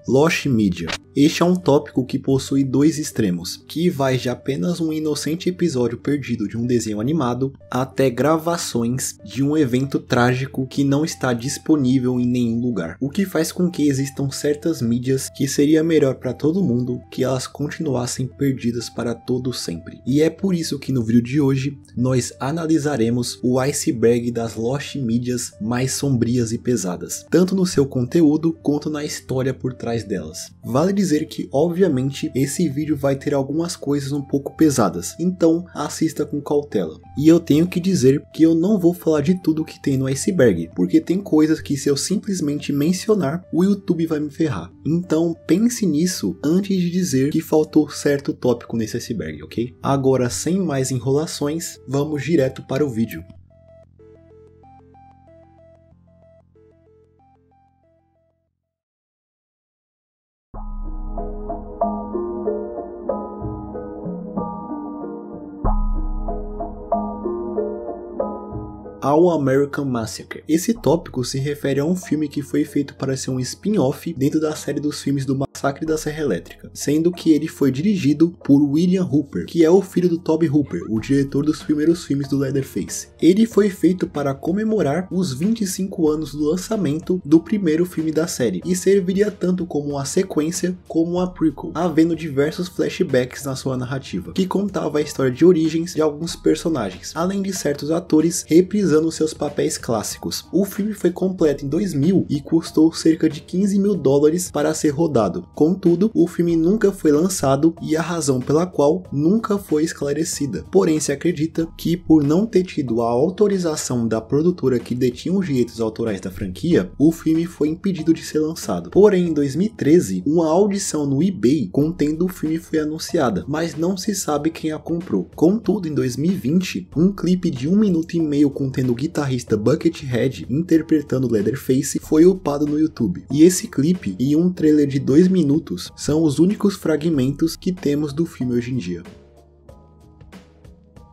Lost Media. Este é um tópico que possui dois extremos, que vai de apenas um inocente episódio perdido de um desenho animado até gravações de um evento trágico que não está disponível em nenhum lugar, o que faz com que existam certas mídias que seria melhor para todo mundo que elas continuassem perdidas para todo sempre. E é por isso que no vídeo de hoje nós analisaremos o iceberg das Lost Medias mais sombrias e pesadas, tanto no seu conteúdo quanto na história por trás delas. Vale dizer que obviamente esse vídeo vai ter algumas coisas um pouco pesadas, então assista com cautela. E eu tenho que dizer que eu não vou falar de tudo que tem no iceberg, porque tem coisas que se eu simplesmente mencionar, o YouTube vai me ferrar. Então pense nisso antes de dizer que faltou certo tópico nesse iceberg, ok? Agora, sem mais enrolações, vamos direto para o vídeo. All American Massacre. Esse tópico se refere a um filme que foi feito para ser um spin-off dentro da série dos filmes do Massacre da Serra Elétrica, sendo que ele foi dirigido por William Hooper, que é o filho do Tobe Hooper, o diretor dos primeiros filmes do Leatherface. Ele foi feito para comemorar os 25 anos do lançamento do primeiro filme da série, e serviria tanto como uma sequência como uma prequel, havendo diversos flashbacks na sua narrativa, que contava a história de origens de alguns personagens, além de certos atores reprisando seus papéis clássicos. O filme foi completo em 2000 e custou cerca de 15 mil dólares para ser rodado. Contudo, o filme nunca foi lançado e a razão pela qual nunca foi esclarecida. Porém, se acredita que por não ter tido a autorização da produtora que detinha os direitos autorais da franquia, o filme foi impedido de ser lançado. Porém, em 2013, uma audição no eBay contendo o filme foi anunciada, mas não se sabe quem a comprou. Contudo, em 2020, um clipe de 1 minuto e meio contendo o guitarrista Buckethead interpretando Leatherface foi upado no YouTube. E esse clipe e um trailer de 2 minutos são os únicos fragmentos que temos do filme hoje em dia.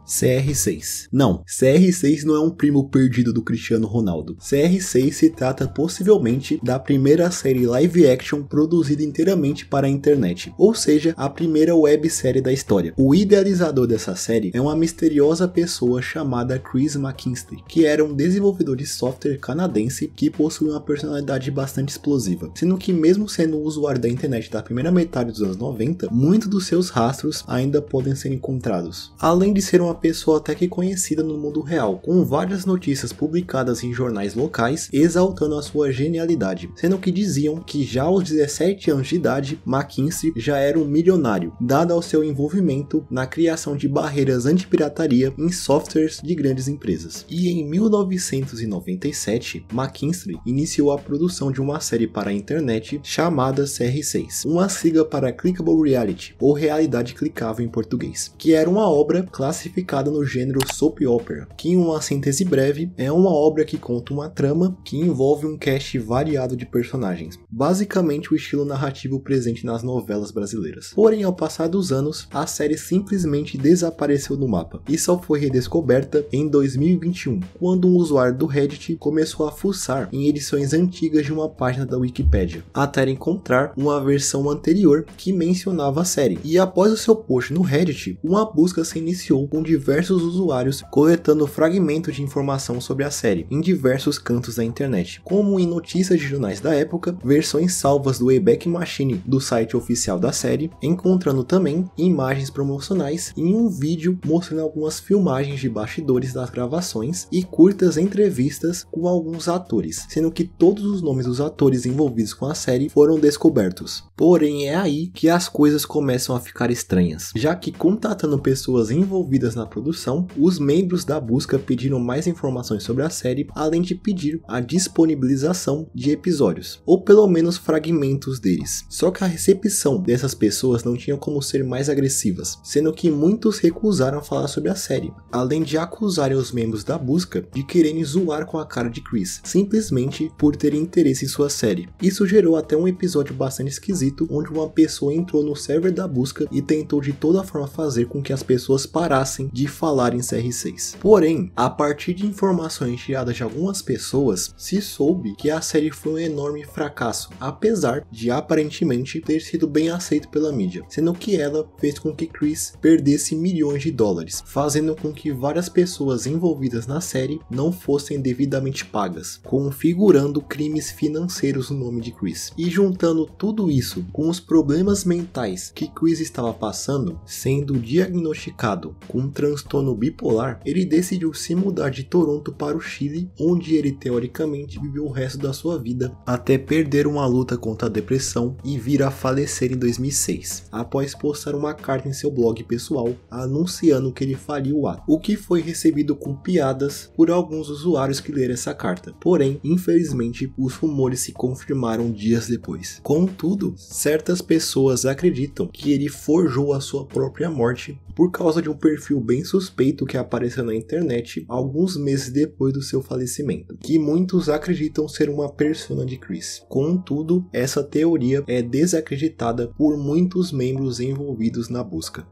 CR6. Não, CR6 não é um primo perdido do Cristiano Ronaldo. CR6 se trata possivelmente da primeira série live action produzida inteiramente para a internet, ou seja, a primeira websérie da história. O idealizador dessa série é uma misteriosa pessoa chamada Chris McKinstry, que era um desenvolvedor de software canadense que possui uma personalidade bastante explosiva, sendo que mesmo sendo um usuário da internet da primeira metade dos anos 90, muitos dos seus rastros ainda podem ser encontrados. Além de ser uma pessoa até que conhecida no mundo real, com várias notícias publicadas em jornais locais exaltando a sua genialidade, sendo que diziam que já aos 17 anos de idade, McKinstry já era um milionário, dado ao seu envolvimento na criação de barreiras anti-pirataria em softwares de grandes empresas. E em 1997, McKinstry iniciou a produção de uma série para a internet chamada CR6, uma sigla para Clickable Reality, ou realidade clicável em português, que era uma obra classificada no gênero soap opera, que em uma síntese breve é uma obra que conta uma trama que envolve um cast variado de personagens, basicamente o estilo narrativo presente nas novelas brasileiras. Porém, ao passar dos anos, a série simplesmente desapareceu no mapa e só foi redescoberta em 2021, quando um usuário do Reddit começou a fuçar em edições antigas de uma página da Wikipedia, até encontrar uma versão anterior que mencionava a série. E após o seu post no Reddit, uma busca se iniciou com diversos usuários coletando fragmentos de informação sobre a série em diversos cantos da internet, como em notícias de jornais da época, versões salvas do Wayback Machine do site oficial da série, encontrando também imagens promocionais e um vídeo mostrando algumas filmagens de bastidores das gravações e curtas entrevistas com alguns atores, sendo que todos os nomes dos atores envolvidos com a série foram descobertos. Porém, é aí que as coisas começam a ficar estranhas, já que contatando pessoas envolvidas na produção, os membros da busca pediram mais informações sobre a série, além de pedir a disponibilização de episódios, ou pelo menos fragmentos deles. Só que a recepção dessas pessoas não tinha como ser mais agressivas, sendo que muitos recusaram falar sobre a série, além de acusarem os membros da busca de quererem zoar com a cara de Chris, simplesmente por terem interesse em sua série. Isso gerou até um episódio bastante esquisito, onde uma pessoa entrou no server da busca e tentou de toda forma fazer com que as pessoas parassem de falar em CR6. Porém, a partir de informações tiradas de algumas pessoas, se soube que a série foi um enorme fracasso, apesar de aparentemente ter sido bem aceito pela mídia, sendo que ela fez com que Chris perdesse milhões de dólares, fazendo com que várias pessoas envolvidas na série não fossem devidamente pagas, configurando crimes financeiros no nome de Chris. E juntando tudo isso com os problemas mentais que Chris estava passando, sendo diagnosticado com um transtorno bipolar, ele decidiu se mudar de Toronto para o Chile, onde ele teoricamente viveu o resto da sua vida, até perder uma luta contra a depressão e vir a falecer em 2006, após postar uma carta em seu blog pessoal anunciando que ele faria o ato, o que foi recebido com piadas por alguns usuários que leram essa carta. Porém, infelizmente, os rumores se confirmaram dias depois. Contudo, certas pessoas acreditam que ele forjou a sua própria morte por causa de um perfil bem suspeito que apareceu na internet alguns meses depois do seu falecimento, que muitos acreditam ser uma persona de Chris. Contudo, essa teoria é desacreditada por muitos membros envolvidos na busca.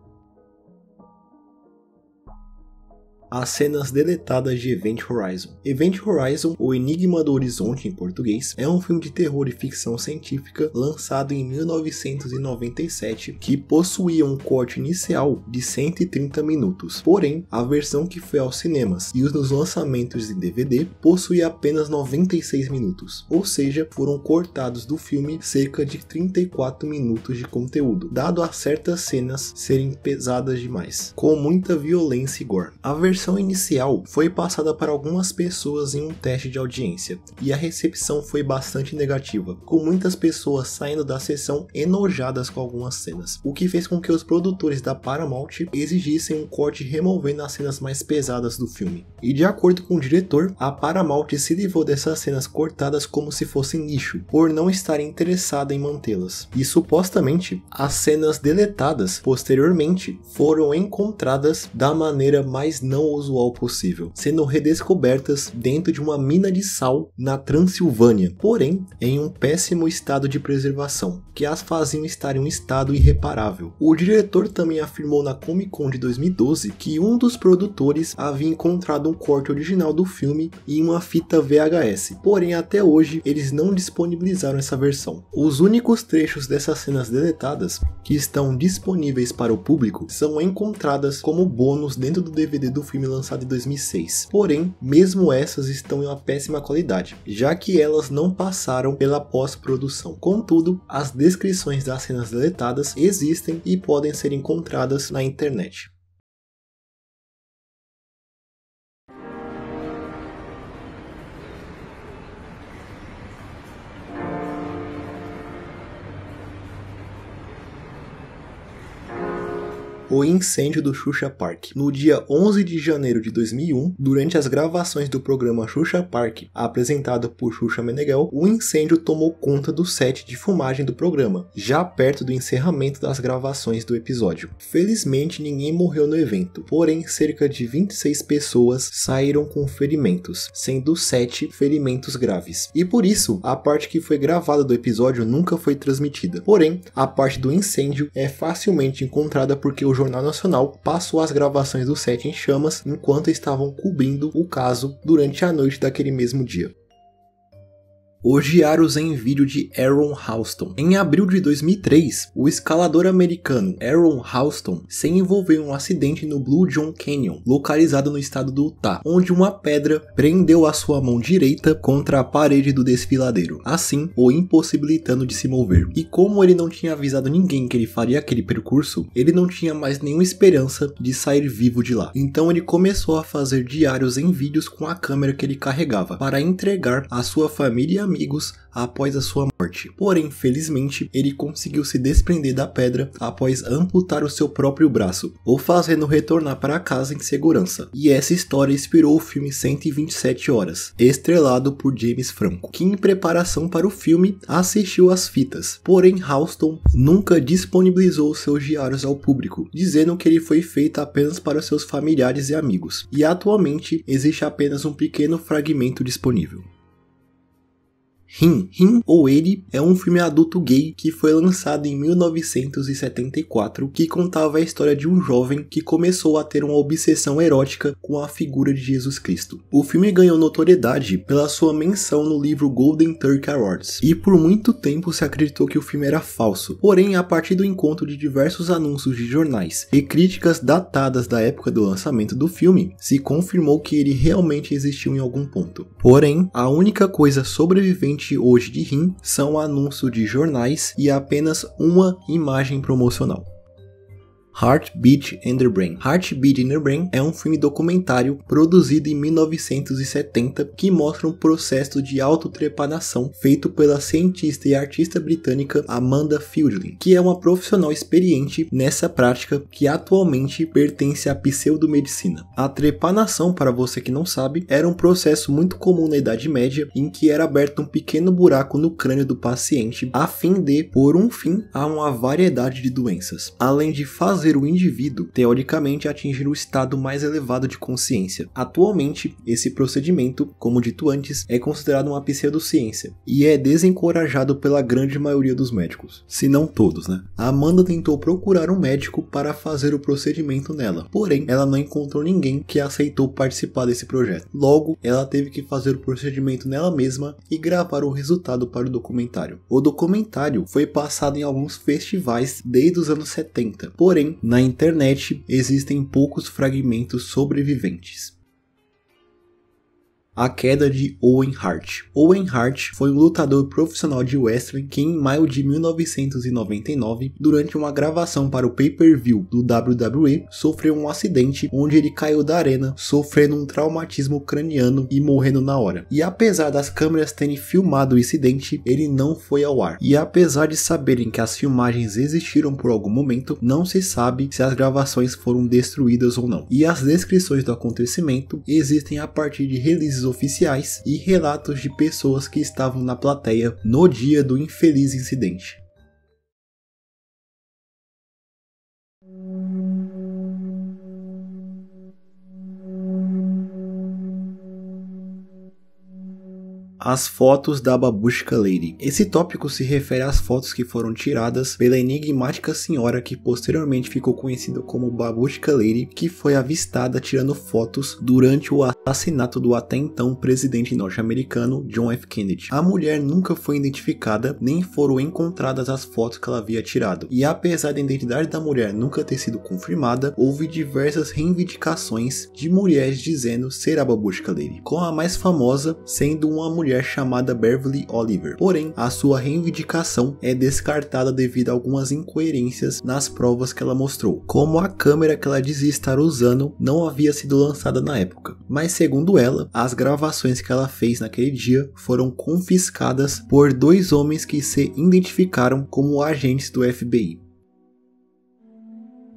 As cenas deletadas de Event Horizon. Event Horizon, ou Enigma do Horizonte em português, é um filme de terror e ficção científica lançado em 1997 que possuía um corte inicial de 130 minutos. Porém, a versão que foi aos cinemas e os lançamentos em DVD possuía apenas 96 minutos, ou seja, foram cortados do filme cerca de 34 minutos de conteúdo, dado a certas cenas serem pesadas demais, com muita violência e gore. A versão inicial foi passada para algumas pessoas em um teste de audiência, e a recepção foi bastante negativa, com muitas pessoas saindo da sessão enojadas com algumas cenas, o que fez com que os produtores da Paramount exigissem um corte removendo as cenas mais pesadas do filme. E de acordo com o diretor, a Paramount se livrou dessas cenas cortadas como se fossem lixo, por não estar interessada em mantê-las. E supostamente, as cenas deletadas posteriormente foram encontradas da maneira mais não usual possível, sendo redescobertas dentro de uma mina de sal na Transilvânia, porém em um péssimo estado de preservação, que as faziam estar em um estado irreparável. O diretor também afirmou na Comic Con de 2012 que um dos produtores havia encontrado um corte original do filme em uma fita VHS, porém até hoje eles não disponibilizaram essa versão. Os únicos trechos dessas cenas deletadas que estão disponíveis para o público são encontradas como bônus dentro do DVD do filme lançado em 2006. Porém, mesmo essas estão em uma péssima qualidade, já que elas não passaram pela pós-produção. Contudo, as descrições das cenas deletadas existem e podem ser encontradas na internet. O incêndio do Xuxa Park. No dia 11 de janeiro de 2001, durante as gravações do programa Xuxa Park, apresentado por Xuxa Meneghel, o incêndio tomou conta do set de filmagem do programa, já perto do encerramento das gravações do episódio. Felizmente, ninguém morreu no evento, porém, cerca de 26 pessoas saíram com ferimentos, sendo 7 ferimentos graves. E por isso, a parte que foi gravada do episódio nunca foi transmitida. Porém, a parte do incêndio é facilmente encontrada porque o Jornal Nacional passou as gravações do set em chamas enquanto estavam cobrindo o caso durante a noite daquele mesmo dia. Os diários em vídeo de Aaron Halston. Em abril de 2003, o escalador americano Aaron Halston se envolveu em um acidente no Blue John Canyon, localizado no estado do Utah, onde uma pedra prendeu a sua mão direita contra a parede do desfiladeiro, assim o impossibilitando de se mover. E como ele não tinha avisado ninguém que ele faria aquele percurso, ele não tinha mais nenhuma esperança de sair vivo de lá. Então ele começou a fazer diários em vídeos com a câmera que ele carregava, para entregar à sua família e amigos após a sua morte. Porém, felizmente, ele conseguiu se desprender da pedra após amputar o seu próprio braço, o fazendo retornar para casa em segurança. E essa história inspirou o filme 127 Horas, estrelado por James Franco, que em preparação para o filme assistiu às fitas. Porém, Halston nunca disponibilizou seus diários ao público, dizendo que ele foi feito apenas para seus familiares e amigos. E atualmente existe apenas um pequeno fragmento disponível. Him, ou Ele, é um filme adulto gay que foi lançado em 1974, que contava a história de um jovem que começou a ter uma obsessão erótica com a figura de Jesus Cristo. O filme ganhou notoriedade pela sua menção no livro Golden Turkey Awards, e por muito tempo se acreditou que o filme era falso. Porém, a partir do encontro de diversos anúncios de jornais e críticas datadas da época do lançamento do filme, se confirmou que ele realmente existiu em algum ponto. Porém, a única coisa sobrevivente hoje de Him são anúncios de jornais e apenas uma imagem promocional. Heartbeat in the Brain. Heartbeat in the Brain é um filme documentário produzido em 1970 que mostra um processo de autotrepanação feito pela cientista e artista britânica Amanda Fielding, que é uma profissional experiente nessa prática que atualmente pertence à pseudomedicina. A trepanação, para você que não sabe, era um processo muito comum na Idade Média em que era aberto um pequeno buraco no crânio do paciente a fim de pôr um fim a uma variedade de doenças, além de fazer o indivíduo, teoricamente, atingir o estado mais elevado de consciência. Atualmente, esse procedimento, como dito antes, é considerado uma pseudociência e é desencorajado pela grande maioria dos médicos, se não todos, né? A Amanda tentou procurar um médico para fazer o procedimento nela, porém, ela não encontrou ninguém que aceitou participar desse projeto. Logo, ela teve que fazer o procedimento nela mesma e gravar o resultado para o documentário. O documentário foi passado em alguns festivais desde os anos 70, porém, na internet existem poucos fragmentos sobreviventes. A queda de Owen Hart. Owen Hart foi um lutador profissional de wrestling que em maio de 1999, durante uma gravação para o pay-per-view do WWE, sofreu um acidente onde ele caiu da arena, sofrendo um traumatismo craniano e morrendo na hora. E apesar das câmeras terem filmado o incidente, ele não foi ao ar. E apesar de saberem que as filmagens existiram por algum momento, não se sabe se as gravações foram destruídas ou não. E as descrições do acontecimento existem a partir de releases oficiais e relatos de pessoas que estavam na plateia no dia do infeliz incidente. As fotos da Babushka Lady. Esse tópico se refere às fotos que foram tiradas pela enigmática senhora que posteriormente ficou conhecida como Babushka Lady, que foi avistada tirando fotos durante o assassinato do até então presidente norte-americano John F. Kennedy. A mulher nunca foi identificada, nem foram encontradas as fotos que ela havia tirado. E apesar da identidade da mulher nunca ter sido confirmada, houve diversas reivindicações de mulheres dizendo ser a Babushka Lady, com a mais famosa sendo uma mulher chamada Beverly Oliver. Porém, a sua reivindicação é descartada devido a algumas incoerências nas provas que ela mostrou, como a câmera que ela dizia estar usando não havia sido lançada na época. Mas segundo ela, as gravações que ela fez naquele dia foram confiscadas por dois homens que se identificaram como agentes do FBI.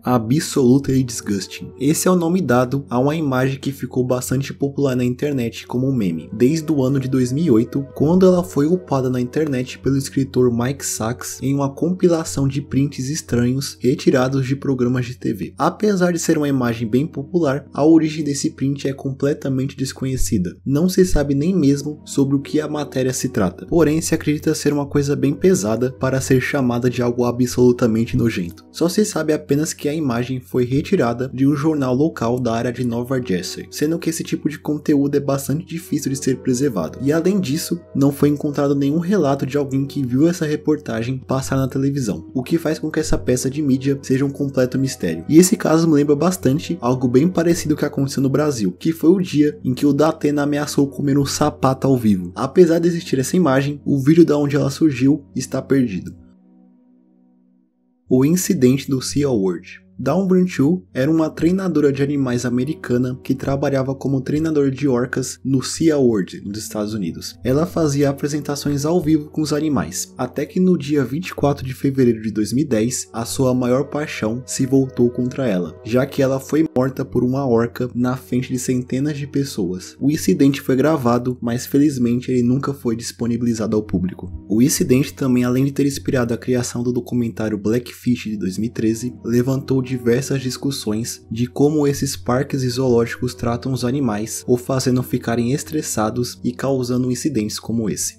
Absolutely Disgusting. Esse é o nome dado a uma imagem que ficou bastante popular na internet como um meme, desde o ano de 2008, quando ela foi upada na internet pelo escritor Mike Sachs em uma compilação de prints estranhos retirados de programas de TV. Apesar de ser uma imagem bem popular, a origem desse print é completamente desconhecida. Não se sabe nem mesmo sobre o que a matéria se trata, porém se acredita ser uma coisa bem pesada para ser chamada de algo absolutamente nojento. Só se sabe apenas que a imagem foi retirada de um jornal local da área de Nova Jersey, sendo que esse tipo de conteúdo é bastante difícil de ser preservado. E além disso, não foi encontrado nenhum relato de alguém que viu essa reportagem passar na televisão, o que faz com que essa peça de mídia seja um completo mistério. E esse caso me lembra bastante algo bem parecido que aconteceu no Brasil, que foi o dia em que o Datena ameaçou comer um sapato ao vivo. Apesar de existir essa imagem, o vídeo de onde ela surgiu está perdido. O incidente do Sea Award. Dawn Brancheau era uma treinadora de animais americana que trabalhava como treinador de orcas no Sea World, nos Estados Unidos. Ela fazia apresentações ao vivo com os animais, até que no dia 24 de fevereiro de 2010, a sua maior paixão se voltou contra ela, já que ela foi morta por uma orca na frente de centenas de pessoas. O incidente foi gravado, mas felizmente ele nunca foi disponibilizado ao público. O incidente também, além de ter inspirado a criação do documentário Blackfish de 2013, levantou diversas discussões de como esses parques e zoológicos tratam os animais, o fazendo ficarem estressados e causando incidentes como esse.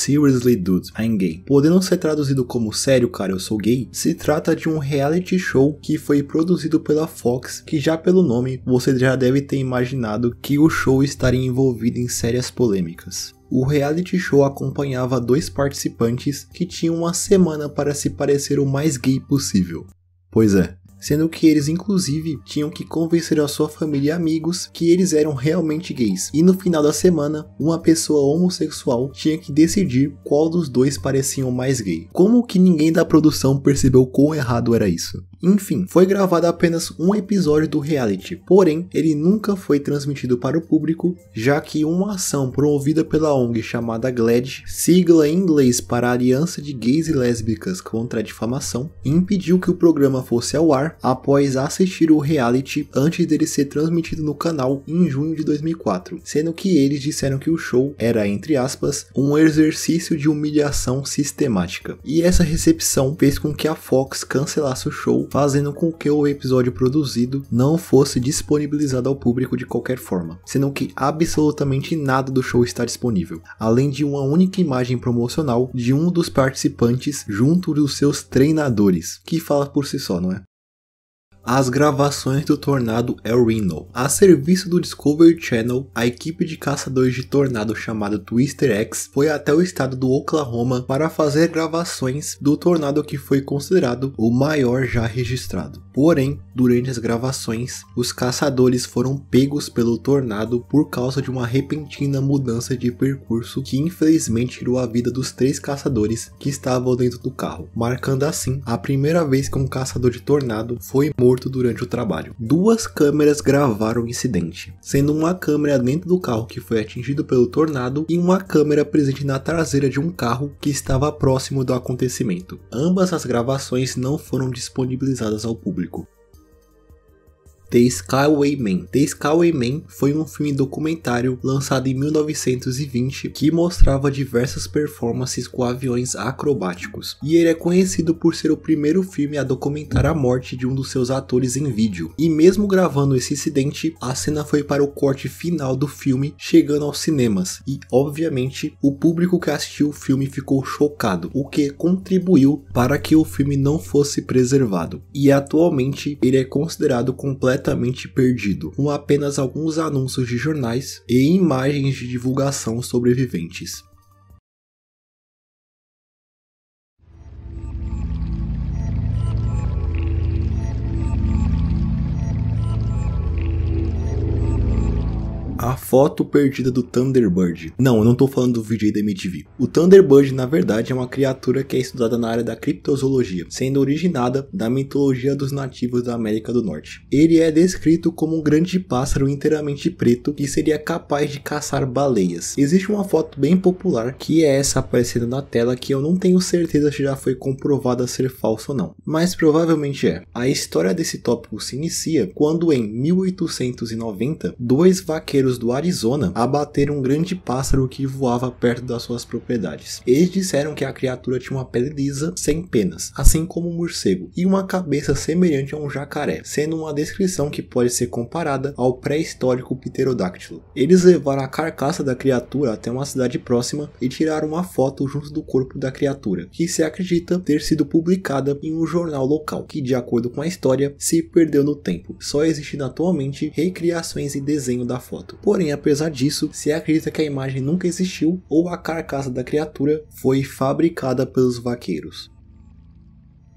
Seriously Dude, I'm Gay. Podendo ser traduzido como Sério cara, eu sou gay, se trata de um reality show que foi produzido pela Fox, que já pelo nome você já deve ter imaginado que o show estaria envolvido em sérias polêmicas. O reality show acompanhava 2 participantes que tinham uma semana para se parecer o mais gay possível. Pois é, sendo que eles inclusive tinham que convencer a sua família e amigos que eles eram realmente gays. E no final da semana, uma pessoa homossexual tinha que decidir qual dos 2 pareciam mais gay. Como que ninguém da produção percebeu quão errado era isso? Enfim, foi gravado apenas um episódio do reality, porém ele nunca foi transmitido para o público, já que uma ação promovida pela ONG chamada GLAAD, sigla em inglês para Aliança de Gays e Lésbicas contra a Difamação, impediu que o programa fosse ao ar após assistir o reality antes dele ser transmitido no canal em junho de 2004, sendo que eles disseram que o show era, entre aspas, um exercício de humilhação sistemática. E essa recepção fez com que a Fox cancelasse o show, fazendo com que o episódio produzido não fosse disponibilizado ao público de qualquer forma, sendo que absolutamente nada do show está disponível, além de uma única imagem promocional de um dos participantes junto dos seus treinadores, que fala por si só, não é? As gravações do tornado El Reno. A serviço do Discovery Channel, a equipe de caçadores de tornado chamada Twister X foi até o estado do Oklahoma para fazer gravações do tornado que foi considerado o maior já registrado. Porém, durante as gravações, os caçadores foram pegos pelo tornado por causa de uma repentina mudança de percurso que infelizmente tirou a vida dos 3 caçadores que estavam dentro do carro, marcando assim a primeira vez que um caçador de tornado foi morto durante o trabalho. 2 câmeras gravaram o incidente, sendo uma câmera dentro do carro que foi atingido pelo tornado e uma câmera presente na traseira de um carro que estava próximo do acontecimento. Ambas as gravações não foram disponibilizadas ao público. The Skyway Man. The Skyway Man foi um filme documentário lançado em 1920 que mostrava diversas performances com aviões acrobáticos, e ele é conhecido por ser o primeiro filme a documentar a morte de um dos seus atores em vídeo. E mesmo gravando esse incidente, a cena foi para o corte final do filme, chegando aos cinemas, e obviamente o público que assistiu o filme ficou chocado, o que contribuiu para que o filme não fosse preservado, e atualmente ele é considerado completamente perdido, com apenas alguns anúncios de jornais e imagens de divulgação sobreviventes. A foto perdida do Thunderbird. Não, eu não tô falando do vídeo aí da MTV. O Thunderbird, na verdade, é uma criatura que é estudada na área da criptozoologia, sendo originada da mitologia dos nativos da América do Norte. Ele é descrito como um grande pássaro inteiramente preto que seria capaz de caçar baleias. Existe uma foto bem popular, que é essa aparecendo na tela, que eu não tenho certeza se já foi comprovada ser falso ou não, mas provavelmente é. A história desse tópico se inicia quando em 1890, 2 vaqueiros do Arizona abateram um grande pássaro que voava perto das suas propriedades. Eles disseram que a criatura tinha uma pele lisa, sem penas, assim como um morcego, e uma cabeça semelhante a um jacaré, sendo uma descrição que pode ser comparada ao pré-histórico pterodáctilo. Eles levaram a carcaça da criatura até uma cidade próxima e tiraram uma foto junto do corpo da criatura, que se acredita ter sido publicada em um jornal local, que de acordo com a história, se perdeu no tempo, só existindo atualmente recriações e desenho da foto. Porém, apesar disso, se acredita que a imagem nunca existiu ou a carcaça da criatura foi fabricada pelos vaqueiros.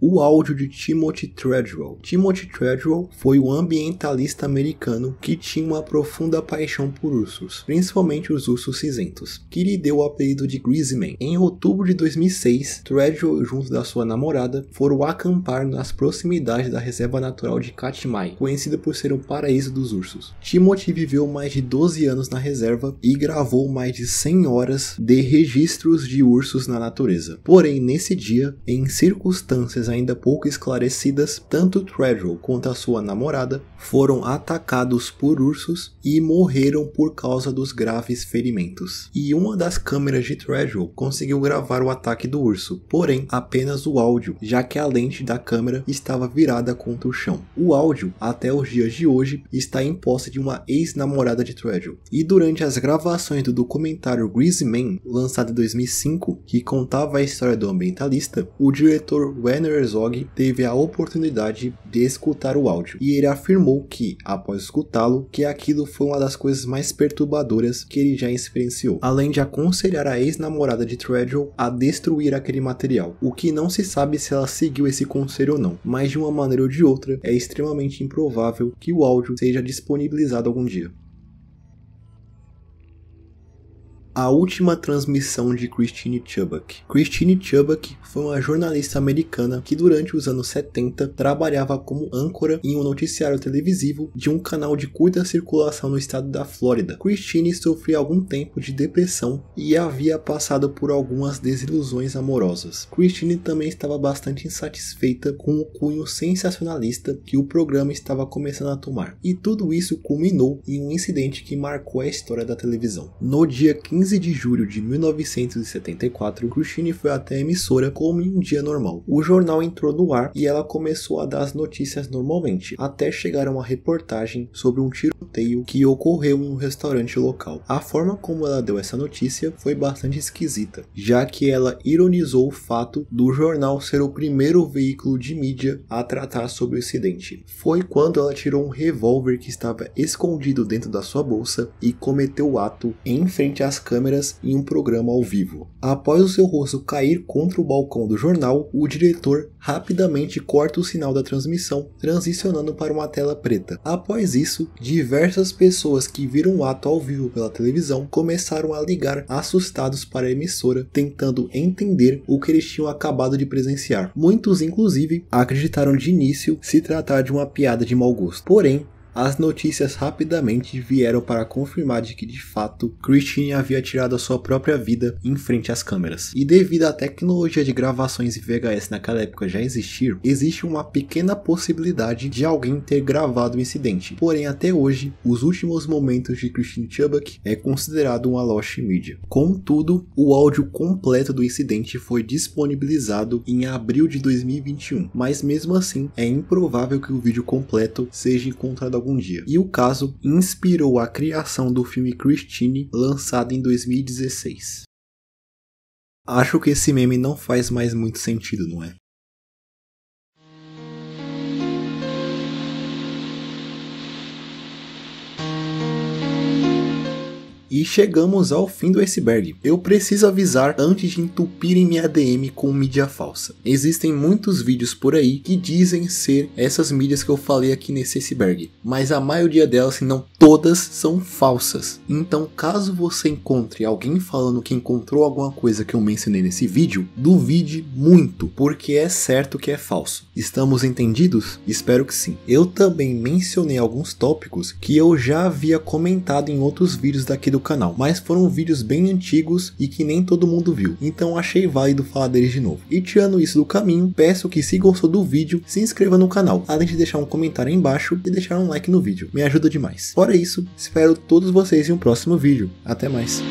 O áudio de Timothy Treadwell. Timothy Treadwell foi um ambientalista americano que tinha uma profunda paixão por ursos, principalmente os ursos cinzentos, que lhe deu o apelido de Greasy Man. Em outubro de 2006, Treadwell, junto da sua namorada, foram acampar nas proximidades da reserva natural de Katmai, conhecida por ser um paraíso dos ursos. Timothy viveu mais de 12 anos na reserva e gravou mais de 100 horas de registros de ursos na natureza. Porém, nesse dia, em circunstâncias informações ainda pouco esclarecidas, tanto Treadwell quanto a sua namorada foram atacados por ursos e morreram por causa dos graves ferimentos. E uma das câmeras de Treadwell conseguiu gravar o ataque do urso, porém apenas o áudio, já que a lente da câmera estava virada contra o chão. O áudio, até os dias de hoje, está em posse de uma ex-namorada de Treadwell. E durante as gravações do documentário Greasy Man, lançado em 2005, que contava a história do ambientalista, o diretor Werner Herzog teve a oportunidade de escutar o áudio, e ele afirmou que, após escutá-lo, que aquilo foi uma das coisas mais perturbadoras que ele já experienciou, além de aconselhar a ex-namorada de Treadwell a destruir aquele material, o que não se sabe se ela seguiu esse conselho ou não, mas de uma maneira ou de outra, é extremamente improvável que o áudio seja disponibilizado algum dia. A última transmissão de Christine Chubbuck. Christine Chubbuck foi uma jornalista americana que durante os anos 70 trabalhava como âncora em um noticiário televisivo de um canal de curta circulação no estado da Flórida. Christine sofria algum tempo de depressão e havia passado por algumas desilusões amorosas. Christine também estava bastante insatisfeita com o cunho sensacionalista que o programa estava começando a tomar. E tudo isso culminou em um incidente que marcou a história da televisão. No dia 15 de julho de 1974, Christine foi até a emissora como em um dia normal. O jornal entrou no ar e ela começou a dar as notícias normalmente, até chegar a uma reportagem sobre um tiroteio que ocorreu em um restaurante local. A forma como ela deu essa notícia foi bastante esquisita, já que ela ironizou o fato do jornal ser o primeiro veículo de mídia a tratar sobre o incidente. Foi quando ela tirou um revólver que estava escondido dentro da sua bolsa e cometeu o ato em frente às câmeras em um programa ao vivo. Após o seu rosto cair contra o balcão do jornal, o diretor rapidamente corta o sinal da transmissão, transicionando para uma tela preta. Após isso, diversas pessoas que viram o ato ao vivo pela televisão começaram a ligar assustados para a emissora, tentando entender o que eles tinham acabado de presenciar. Muitos, inclusive, acreditaram de início se tratar de uma piada de mau gosto. Porém, as notícias rapidamente vieram para confirmar de que de fato Christine havia tirado a sua própria vida em frente às câmeras. E devido à tecnologia de gravações em VHS naquela época já existir, existe uma pequena possibilidade de alguém ter gravado o incidente. Porém, até hoje, os últimos momentos de Christine Chubbuck é considerado uma lost media. Contudo, o áudio completo do incidente foi disponibilizado em abril de 2021, mas mesmo assim é improvável que o vídeo completo seja encontrado algum dia. E o caso inspirou a criação do filme Christine, lançado em 2016. Acho que esse meme não faz mais muito sentido, não é? E chegamos ao fim do iceberg. Eu preciso avisar antes de entupirem minha DM com mídia falsa. Existem muitos vídeos por aí que dizem ser essas mídias que eu falei aqui nesse iceberg, mas a maioria delas, se não todas, são falsas. Então, caso você encontre alguém falando que encontrou alguma coisa que eu mencionei nesse vídeo, duvide muito, porque é certo que é falso. Estamos entendidos? Espero que sim. Eu também mencionei alguns tópicos que eu já havia comentado em outros vídeos daqui do canal, mas foram vídeos bem antigos e que nem todo mundo viu, então achei válido falar deles de novo. E tirando isso do caminho, peço que, se gostou do vídeo, se inscreva no canal, além de deixar um comentário aí embaixo e deixar um like no vídeo, me ajuda demais. Fora isso, espero todos vocês em um próximo vídeo. Até mais.